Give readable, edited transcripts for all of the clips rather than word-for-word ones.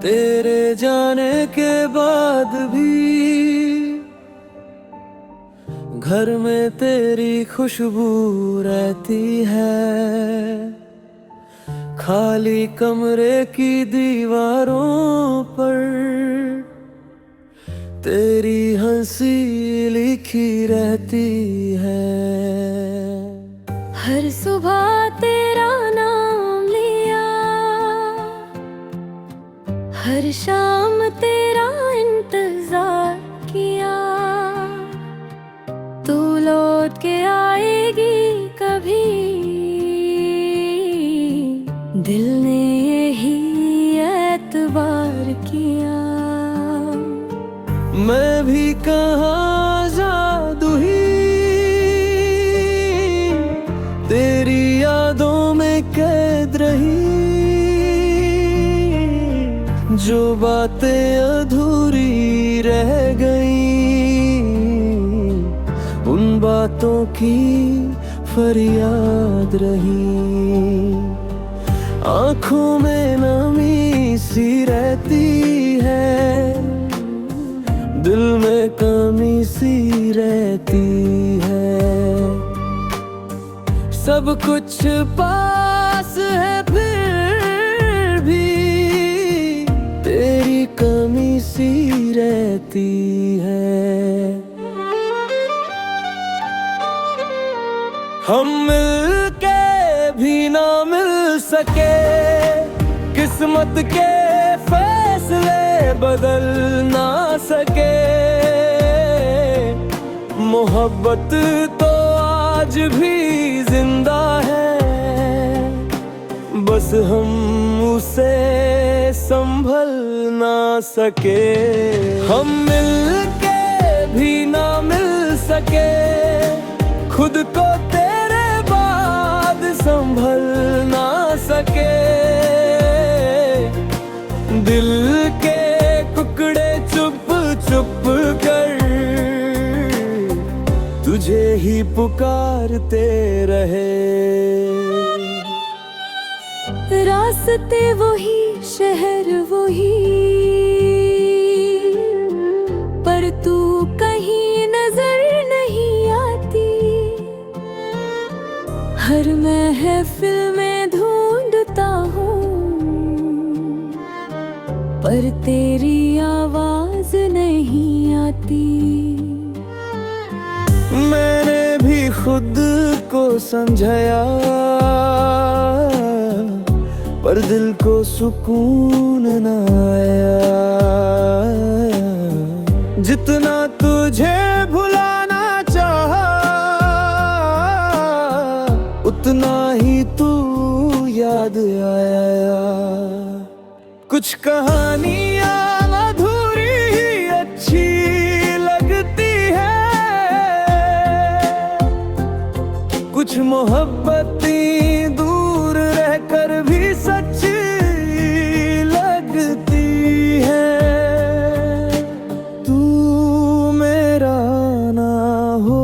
तेरे जाने के बाद भी घर में तेरी खुशबू रहती है। खाली कमरे की दीवारों पर तेरी हंसी लिखी रहती है। हर सुबह तेरा नाम लिया, हर शाम तेरा इंतजार किया। तू लौट के आएगी कभी, दिल ने यही एतबार किया। मैं भी कहाँ जादू ही तेरी यादों में कैद रही। जो बातें अधूरी रह गईं, उन बातों की फरियाद रही। आँखों में नमी सी रहती है, दिल में कमी सी रहती है। सब कुछ पास है फिर भी तेरी कमी सी रहती है। हम मिलके भी ना मिल सके, किस्मत के फैसले बदल ना सके। मोहब्बत तो आज भी जिंदा है, बस हम उसे संभल ना सके। हम मिलके भी ना मिल सके, खुद को तेरे बाद संभल ना सके। दिल के टुकड़े चुप चुप कर तुझे ही पुकारते रहे। रास्ते वही, शहर वही, पर तू कहीं नजर नहीं आती। हर महफिल में ढूंढता हूँ, पर तेरी आवाज नहीं आती। मैंने भी खुद को समझाया, पर दिल को सुकून न आया। जितना तुझे भुलाना चाहा, उतना ही तू याद आया। कुछ कहानियां अधूरी ही अच्छी लगती है, कुछ मोहब्बतें दूर रहकर भी सच्ची लगती है। तू मेरा ना हो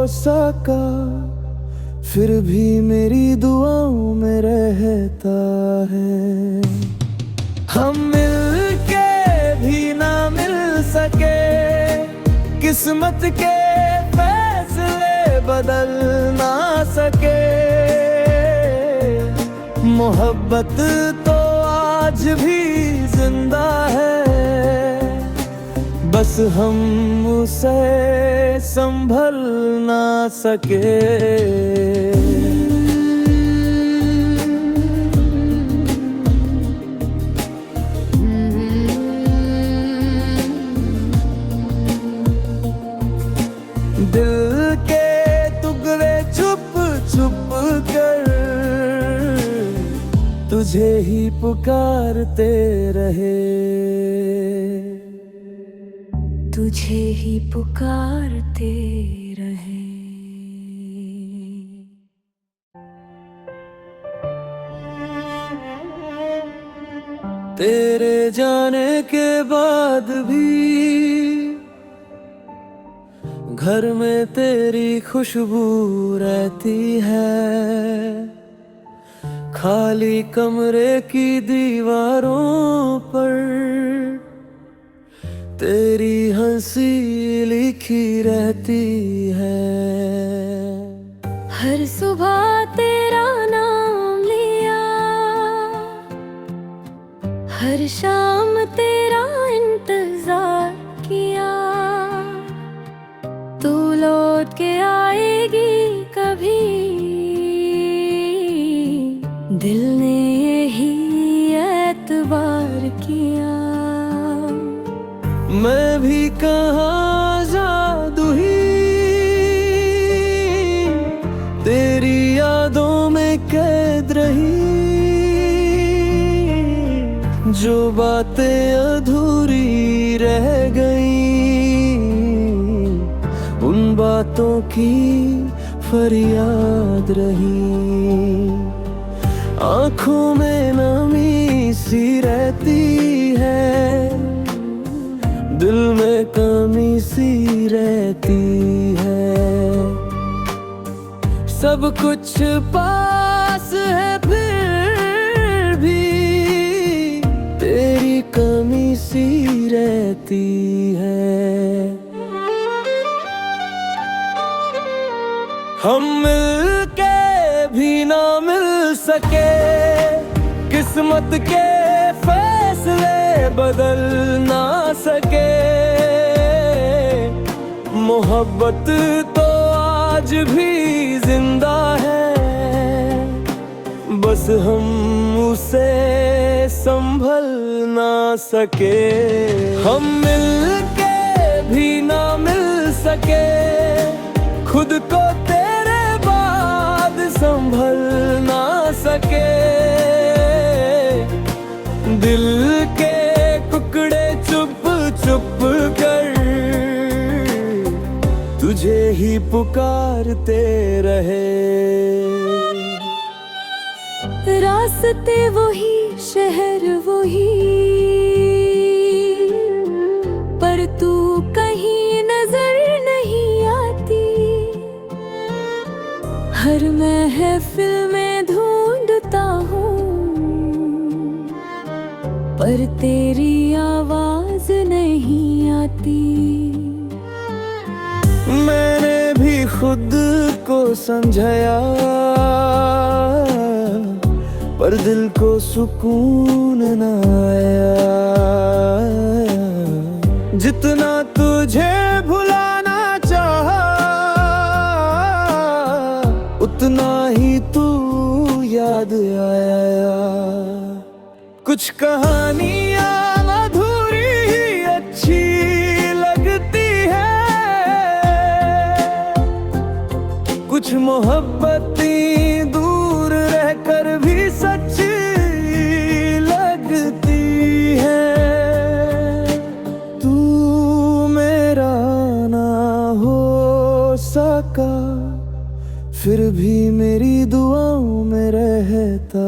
सका, फिर भी मेरी दुआओं में रहता है। हम मिलके भी ना मिल सके, किस्मत के फैसले बदल ना सके। मोहब्बत तो आज भी जिंदा है, बस हम उसे संभल ना सके। दिल के टुकड़े चुप चुप कर तुझे ही पुकारते रहे। तुझे ही पुकारते रहे। तेरे जाने के बाद भी घर में तेरी खुशबू रहती है। खाली कमरे की दीवारों पर तेरी हंसी लिखी रहती है। हर सुबह तेरा नाम लिया, हर शाम तेरा इंतजार किया। तू लौट के आएगी कभी, दिल ने यही एतबार किया। मैं भी कहाँ जादू ही तेरी यादों में कैद रही। जो बातें अधूरी रह गई, उन बातों की फरियाद रही। आँखों में नमी सी रहती है, दिल में कमी सी रहती है। सब कुछ पास है फिर भी तेरी कमी सी रहती है। हम मिलके भी ना मिल सके, किस्मत के फैसले बदल ना सके। मोहब्बत तो आज भी जिंदा है, बस हम उसे संभल ना सके। हम मिलके भी ना मिल सके, खुद को तेरे बाद संभल ना सके। दिल के टुकड़े चुप चुप कर तुझे ही पुकारते रहे। रास्ते वही, शहर वही, पर तू कहीं नजर नहीं आती। हर महफिल में ढूंढता हूँ, पर तेरी आवाज नहीं आती। मैंने भी खुद को समझाया, पर दिल को सुकून न आया। जितना तुझे भुलाना चाहा, उतना ही तू याद आया। कुछ कहानियां अधूरी ही अच्छी लगती है, कुछ मोहब्बतें दूर रहकर भी सच्ची लगती है। तू मेरा ना हो सका, फिर भी मेरी दुआओं में रहता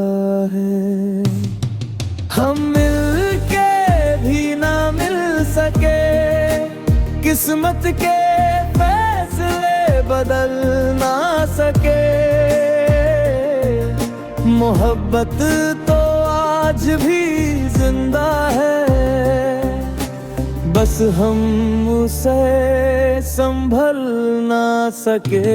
है। हम मिलके भी ना मिल सके, किस्मत के फैसले बदल ना सके। मोहब्बत तो आज भी जिंदा है, बस हम उसे संभल ना सके।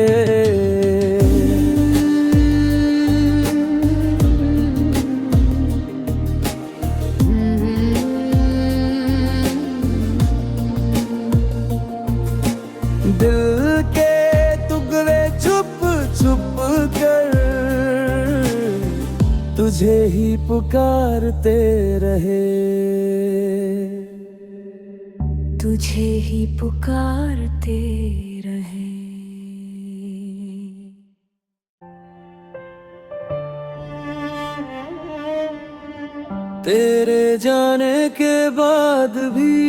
दिल के टुकड़े चुप चुप कर तुझे ही पुकारते रहे। तुझे ही पुकारते रहे। तेरे जाने के बाद भी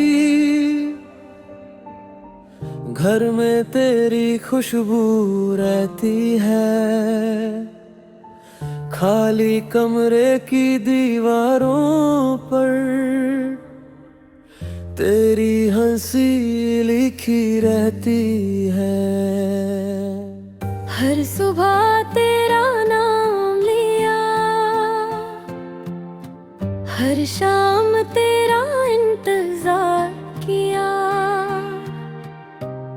घर में तेरी खुशबू रहती है। खाली कमरे की दीवारों पर तेरी हंसी लिखी रहती है। हर सुबह तेरा नाम लिया, हर शाम तेरा इंतजार किया,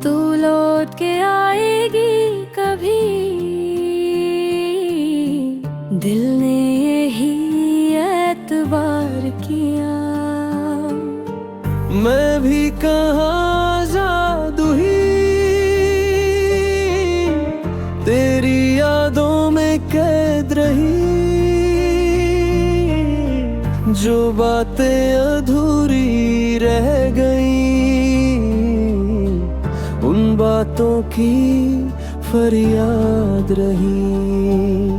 तू लौट के आएगी कभी। दिल ने यही एतबार किया। मैं भी कहाँ जादू ही तेरी यादों में कैद रही। जो बातें अधूरी रह गई, उन बातों की फरियाद रही।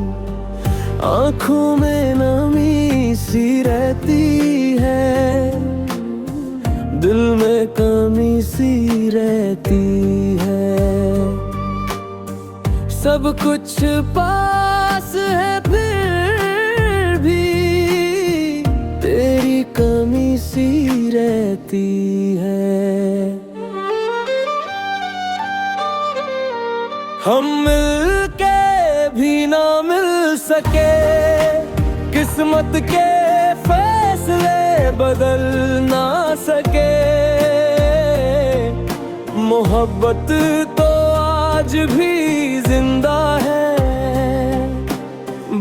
आँखों में नमी सी रहती है, दिल में कमी सी रहती है। सब कुछ पास है फिर भी तेरी कमी सी रहती है। हम मिलके भी ना मिल सके, किस्मत के फैसले बदल ना सके। मोहब्बत तो आज भी जिंदा है,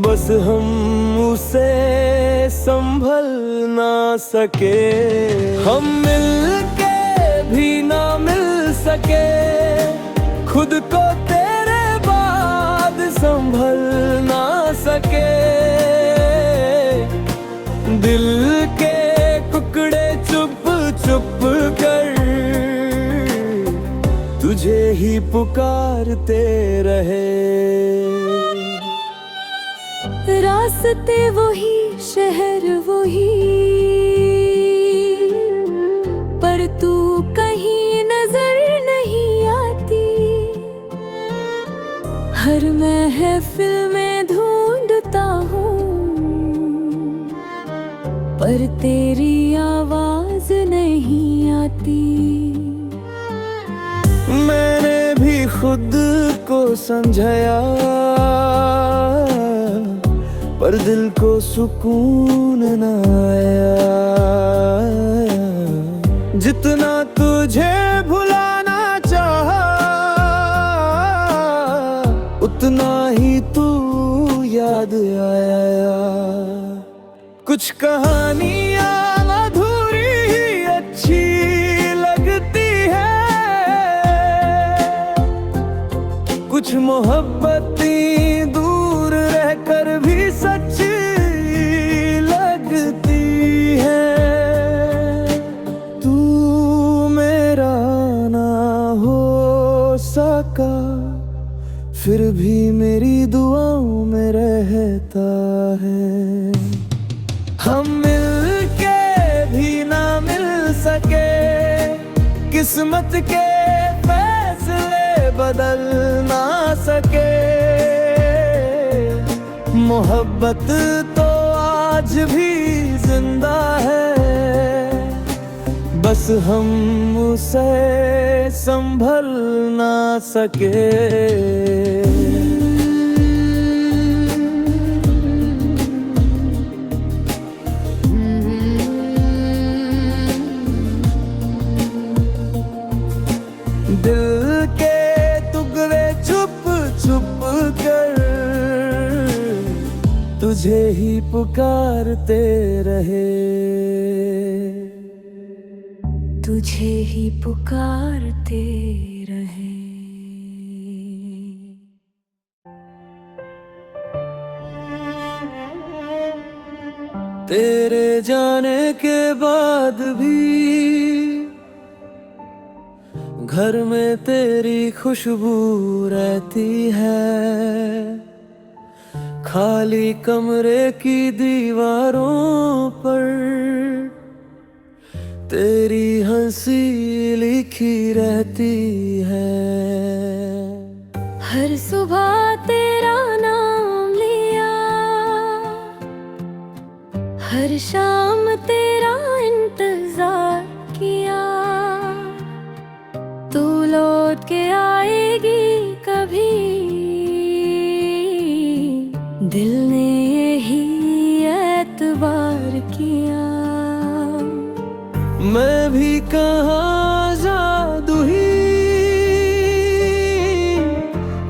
बस हम उसे संभल ना सके। हम मिलके भी ना मिल सके, खुद को तेरे बाद संभल ना सके। दिल के टुकड़े चुप चुप कर तुझे ही पुकारते रहे। रास्ते वही, शहर वही, पर तू कहीं नजर नहीं आती। हर महफिल में ढूंढता हूँ, पर तेरी आवाज नहीं आती। मैंने भी खुद को समझाया, पर दिल को सुकून न आया। जितना तुझे भुलाना चाहा, उतना ही तू याद आया। कुछ कहानियां अधूरी ही अच्छी लगती है, कुछ मोहब्बतें दूर रहकर भी सच्ची लगती है। तू मेरा ना हो सका, फिर भी मेरी दुआओं में रहता है। हम मिलके भी ना मिल सके, किस्मत के फैसले बदल ना सके। मोहब्बत तो आज भी जिंदा है, बस हम उसे संभल ना सके। दिल के टुकड़े चुप चुप कर तुझे ही पुकारते रहे। तुझे ही पुकारते रहे। तेरे जाने के बाद भी घर में तेरी खुशबू रहती है। खाली कमरे की दीवारों पर तेरी हंसी लिखी रहती है। हर सुबह तेरा नाम लिया, हर शाम तेरा इंतजार किया। तू लौट के आएगी कभी। दिल ने यही एतबार प्यार किया। मैं भी कहाँ जादू ही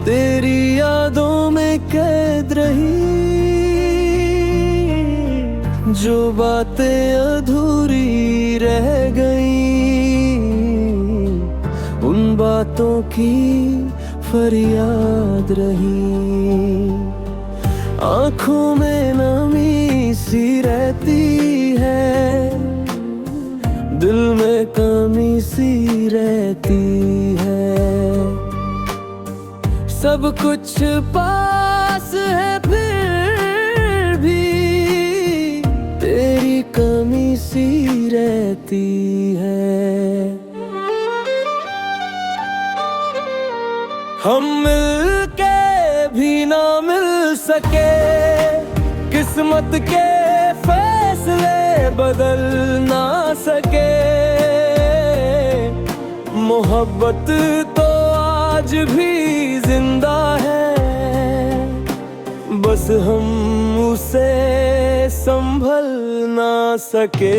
तेरी यादों में कैद रही। जो बातें अधूरी रह गई, उन बातों की फरियाद रही। आँखों में नमी सी रहती है, दिल में कमी सी रहती है। सब कुछ पास है फिर भी तेरी कमी सी रहती है। हम मिलके भी ना मिल सके, किस्मत के फैसले बदल ना सके। मोहब्बत तो आज भी जिंदा है, बस हम उसे संभल ना सके।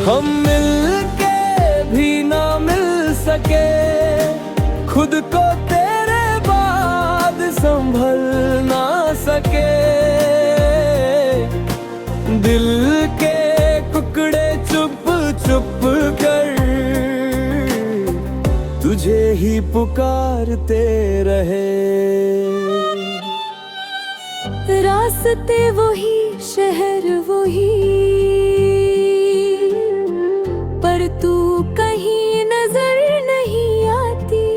हम मिलके भी ना मिल सके, खुद को तेरे बाद संभल ना सके। दिल के टुकड़े चुप चुप कर तुझे ही पुकारते रहे। रास्ते वही, शहर वही, पर तू कहीं नजर नहीं आती।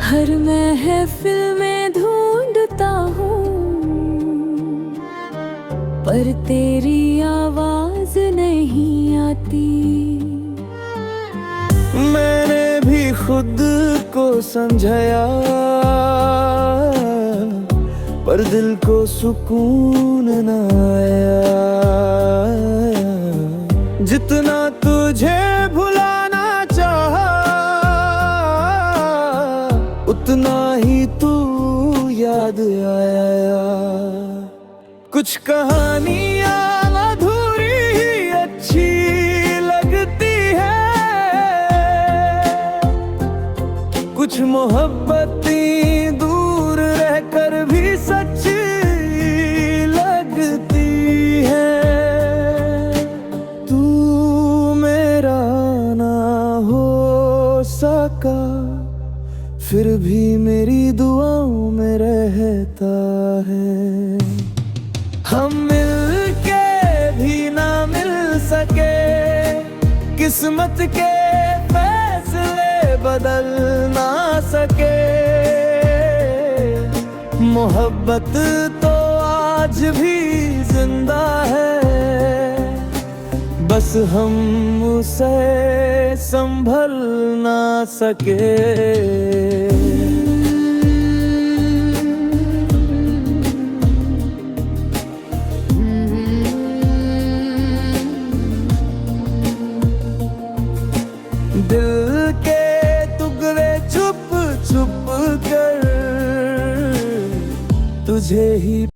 हर महफिल में ढूंढता हूँ, पर तेरी आवाज नहीं आती। मैंने भी खुद को समझाया, पर दिल को सुकून न आया। जितना तुझे भुलाना चाहा, उतना ही तू याद आया। कुछ कहानियां अधूरी ही अच्छी लगती है, कुछ मोहब्बतें दूर रहकर भी सच्ची लगती है। तू मेरा ना हो सका, फिर भी मेरी दुआओं में रहता है। हम मिलके भी ना मिल सके, किस्मत के फैसले बदल ना सके। मोहब्बत तो आज भी जिंदा है, बस हम उसे संभल ना सके। दिल के टुकड़े चुप चुप कर तुझे ही